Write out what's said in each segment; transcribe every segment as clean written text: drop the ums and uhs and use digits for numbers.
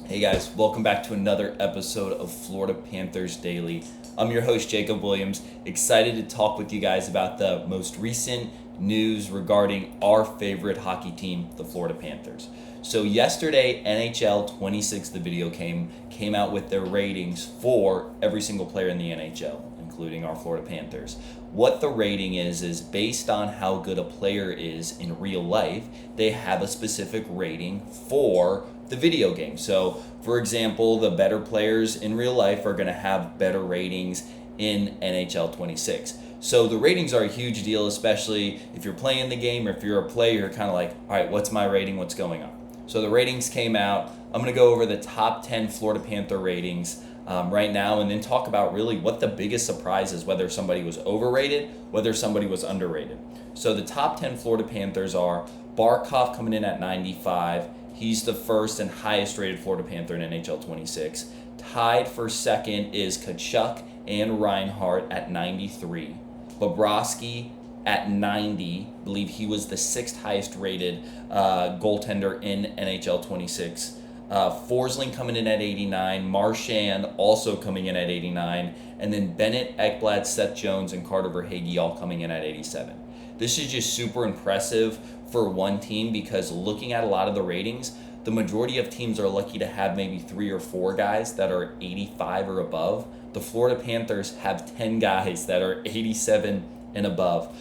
Hey guys, welcome back to another episode of Florida Panthers Daily. I'm your host, Jacob Williams, excited to talk with you guys about the most recent news regarding our favorite hockey team, the Florida Panthers. So yesterday, NHL 26, the video came out with their ratings for every single player in the NHL, including our Florida Panthers. What the rating is based on how good a player is in real life, they have a specific rating for the video game. So, for example, the better players in real life are going to have better ratings in NHL 26. So the ratings are a huge deal, especially if you're playing the game or if you're a player, you're kind of like, all right, what's my rating? What's going on? So the ratings came out. I'm going to go over the top 10 Florida Panther ratings right now and then talk about really what the biggest surprise is, whether somebody was overrated, whether somebody was underrated. So the top 10 Florida Panthers are Barkov coming in at 95. He's the first and highest rated Florida Panther in NHL 26. Tied for second is Tkachuk and Reinhart at 93. Bobrovsky at 90. I believe he was the sixth highest rated goaltender in NHL 26. Forsling coming in at 89. Marchand also coming in at 89. And then Bennett, Ekblad, Seth Jones, and Carter Verhaeghe all coming in at 87. This is just super impressive for one team because looking at a lot of the ratings, the majority of teams are lucky to have maybe 3 or 4 guys that are 85 or above. The Florida Panthers have 10 guys that are 87 and above.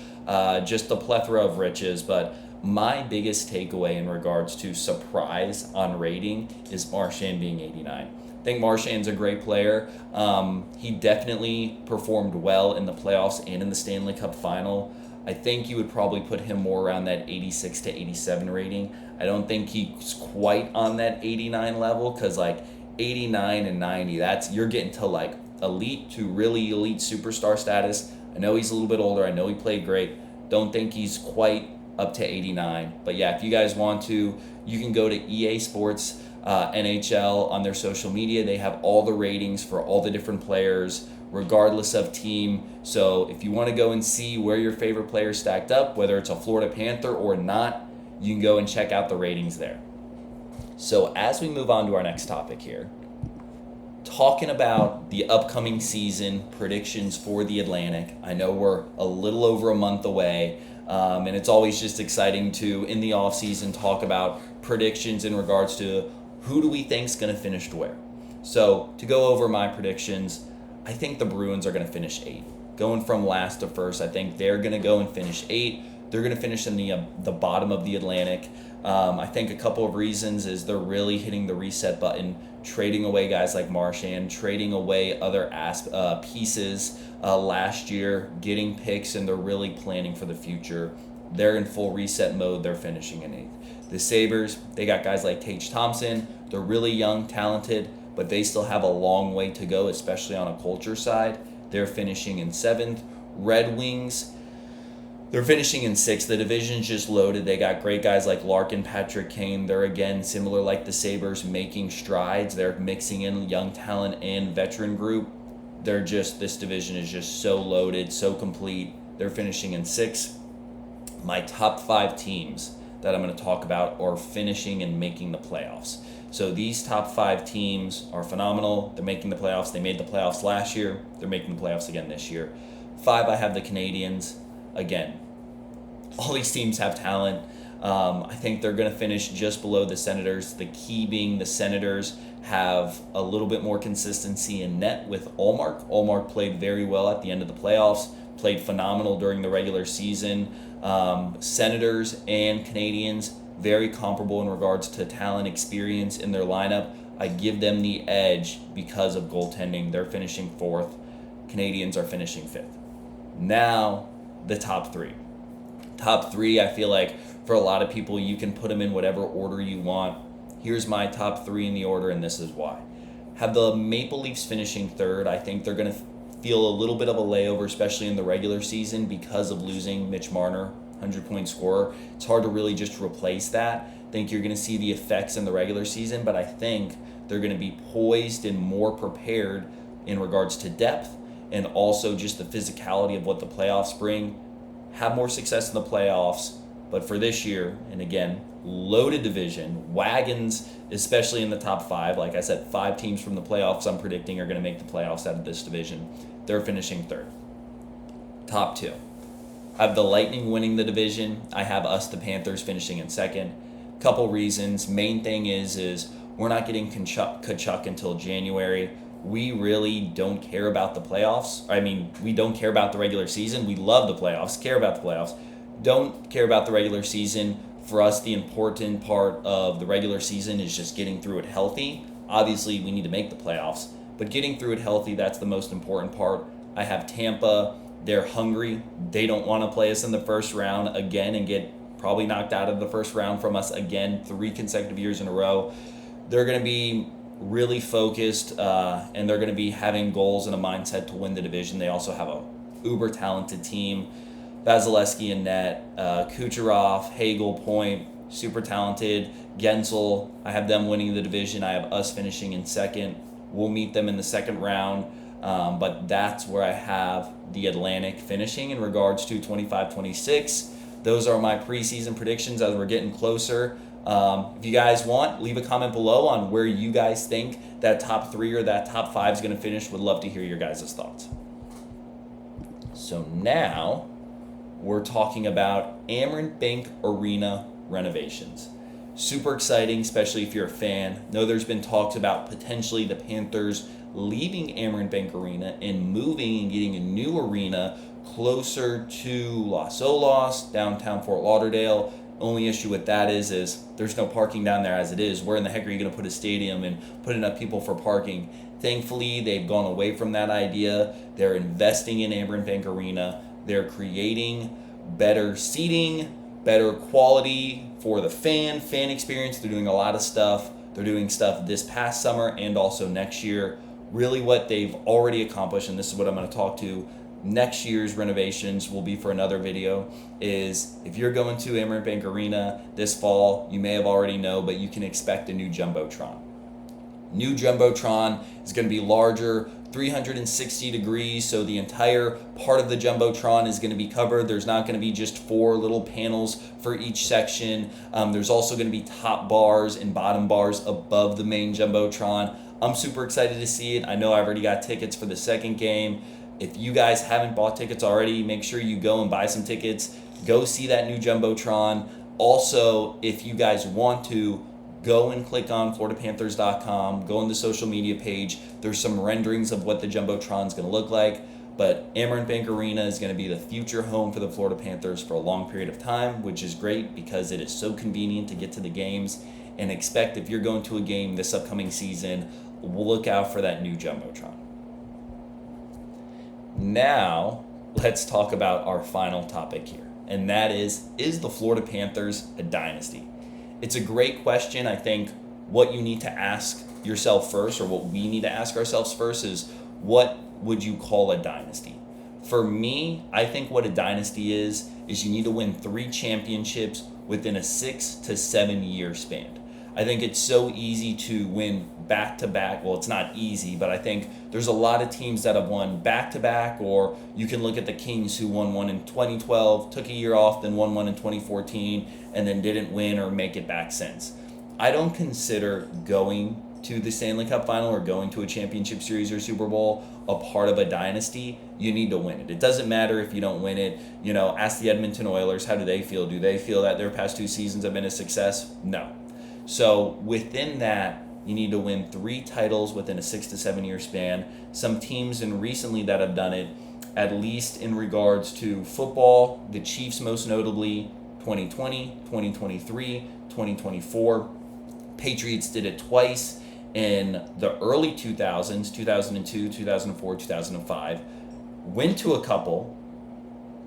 Just a plethora of riches, but my biggest takeaway in regards to surprise on rating is Marchand being 89. I think Marchand's a great player. He definitely performed well in the playoffs and in the Stanley Cup final. I think you would probably put him more around that 86 to 87 rating. I don't think he's quite on that 89 level because like 89 and 90, you're getting to like elite to really elite superstar status. I know he's a little bit older. I know he played great. Don't think he's quite up to 89. But yeah, if you guys want to, you can go to EA Sports NHL on their social media. They have all the ratings for all the different players, regardless of team. So if you want to go and see where your favorite player stacked up, whether it's a Florida Panther or not, you can go and check out the ratings there. So as we move on to our next topic here, talking about the upcoming season predictions for the Atlantic. I know we're a little over a month away, and it's always just exciting to, in the offseason, talk about predictions in regards to who do we think is going to finish where. So to go over my predictions, I think the Bruins are going to finish 8. Going from last to first, I think they're going to go and finish 8. They're going to finish in the bottom of the Atlantic. I think a couple of reasons is they're really hitting the reset button, trading away guys like Marchand, trading away other pieces last year, getting picks, and they're really planning for the future. They're in full reset mode. They're finishing in 8th. The Sabres, they got guys like Tage Thompson. They're really young, talented, but they still have a long way to go, especially on a culture side. They're finishing in 7th. Red Wings, they're finishing in 6th. The division's just loaded. They got great guys like Larkin, Patrick Kane. They're, again, similar like the Sabres, making strides. They're mixing in young talent and veteran group. This division is just so loaded, so complete. They're finishing in 6th. My top 5 teams that I'm going to talk about are finishing and making the playoffs. So these top 5 teams are phenomenal. They're making the playoffs. They made the playoffs last year. They're making the playoffs again this year. 5, I have the Canadiens. Again, all these teams have talent. I think they're going to finish just below the Senators. The key being the Senators have a little bit more consistency in net with Ullmark. Ullmark played very well at the end of the playoffs, played phenomenal during the regular season. Senators and Canadiens, very comparable in regards to talent, experience in their lineup. I give them the edge because of goaltending. They're finishing 4th. Canadiens are finishing 5th. Now, the top 3. Top 3, I feel like for a lot of people, you can put them in whatever order you want. Here's my top 3 in the order, and this is why. Have the Maple Leafs finishing 3rd. I think they're going to feel a little bit of a layover, especially in the regular season because of losing Mitch Marner, 100-point scorer. It's hard to really just replace that. I think you're going to see the effects in the regular season, but I think they're going to be poised and more prepared in regards to depth and also just the physicality of what the playoffs bring. Have more success in the playoffs, but for this year, and again, loaded division. Wagons, especially in the top 5. Like I said, 5 teams from the playoffs I'm predicting are going to make the playoffs out of this division. They're finishing 3rd. Top 2. I have the Lightning winning the division. I have us, the Panthers, finishing in 2nd. Couple reasons. Main thing is we're not getting Kachuk until January. We really don't care about the playoffs. I mean, we don't care about the regular season. We love the playoffs, care about the playoffs. Don't care about the regular season. For us, the important part of the regular season is just getting through it healthy. Obviously, we need to make the playoffs, but getting through it healthy, that's the most important part. I have Tampa. They're hungry. They don't want to play us in the first round again and get probably knocked out of the first round from us again 3 consecutive years in a row. They're going to be really focused and they're going to be having goals and a mindset to win the division. They also have a uber talented team. Vasilevsky in net, Kucherov, Hagel, Point, super talented. Gensel, I have them winning the division. I have us finishing in 2nd. We'll meet them in the 2nd round. But that's where I have the Atlantic finishing in regards to 25-26. Those are my preseason predictions as we're getting closer. If you guys want, leave a comment below on where you guys think that top 3 or that top 5 is going to finish. Would love to hear your guys' thoughts. So now we're talking about Amerant Bank Arena renovations. Super exciting, especially if you're a fan. Know there's been talks about potentially the Panthers leaving Amerant Bank Arena and moving and getting a new arena closer to Los Olas, downtown Fort Lauderdale. Only issue with that is there's no parking down there as it is. Where in the heck are you going to put a stadium and put enough people for parking? Thankfully, they've gone away from that idea. They're investing in Amerant Bank Arena. They're creating better seating, better quality for the fan experience. They're doing a lot of stuff. They're doing stuff this past summer and also next year. Really what they've already accomplished, and this is what I'm going to talk to next year's renovations will be for another video, is if you're going to Amerant Bank Arena this fall, you may have already know, but you can expect a new Jumbotron. New Jumbotron is going to be larger, 360 degrees, so the entire part of the Jumbotron is going to be covered. There's not going to be just 4 little panels for each section. There's also going to be top bars and bottom bars above the main Jumbotron. I'm super excited to see it. I know I've already got tickets for the 2nd game. If you guys haven't bought tickets already, make sure you go and buy some tickets. Go see that new Jumbotron. Also, if you guys want to, go and click on FloridaPanthers.com. Go on the social media page. There's some renderings of what the Jumbotron is going to look like. But Amerant Bank Arena is going to be the future home for the Florida Panthers for a long period of time, which is great because it is so convenient to get to the games. And expect if you're going to a game this upcoming season, look out for that new Jumbotron. Now, let's talk about our final topic here, and that is the Florida Panthers a dynasty? It's a great question. I think what you need to ask yourself first, or what we need to ask ourselves first, is what would you call a dynasty? For me, I think what a dynasty is you need to win 3 championships within a 6 to 7 year span. I think it's so easy to win back-to-back. Well, it's not easy, but I think there's a lot of teams that have won back-to-back, or you can look at the Kings who won one in 2012, took a year off, then won one in 2014, and then didn't win or make it back since. I don't consider going to the Stanley Cup final or going to a championship series or Super Bowl a part of a dynasty. You need to win it. It doesn't matter if you don't win it. Ask the Edmonton Oilers, how do they feel? Do they feel that their past 2 seasons have been a success? No. So within that, you need to win 3 titles within a 6 to 7 year span. Some teams and recently that have done it, at least in regards to football, the Chiefs most notably, 2020, 2023, 2024. Patriots did it twice in the early 2000s, 2002, 2004, 2005. Went to a couple.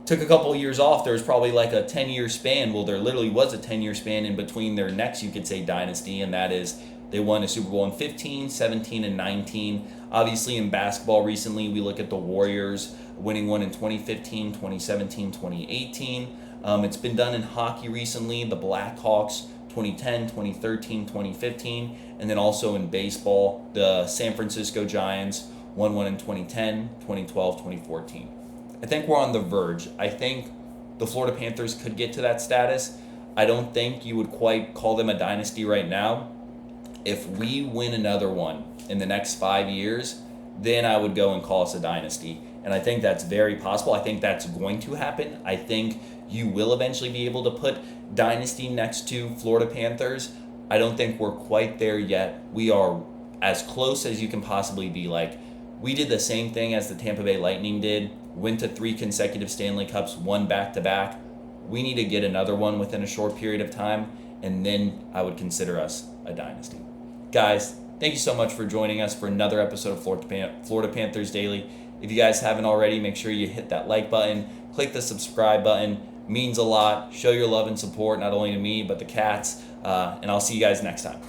Took a couple of years off. There was probably like a 10-year span. Well, there literally was a 10-year span in between their next, you could say, dynasty, and that is they won a Super Bowl in 15, 17, and 19. Obviously, in basketball recently, we look at the Warriors winning one in 2015, 2017, 2018. It's been done in hockey recently. The Blackhawks, 2010, 2013, 2015. And then also in baseball, the San Francisco Giants won one in 2010, 2012, 2014. I think we're on the verge. I think the Florida Panthers could get to that status. I don't think you would quite call them a dynasty right now. If we win another one in the next 5 years, then I would go and call us a dynasty. And I think that's very possible. I think that's going to happen. I think you will eventually be able to put dynasty next to Florida Panthers. I don't think we're quite there yet. We are as close as you can possibly be. Like, we did the same thing as the Tampa Bay Lightning did, went to 3 consecutive Stanley Cups, won back-to-back. We need to get another one within a short period of time, and then I would consider us a dynasty. Guys, thank you so much for joining us for another episode of Florida Panthers Daily. If you guys haven't already, make sure you hit that like button, click the subscribe button. Means a lot. Show your love and support, not only to me, but the cats. And I'll see you guys next time.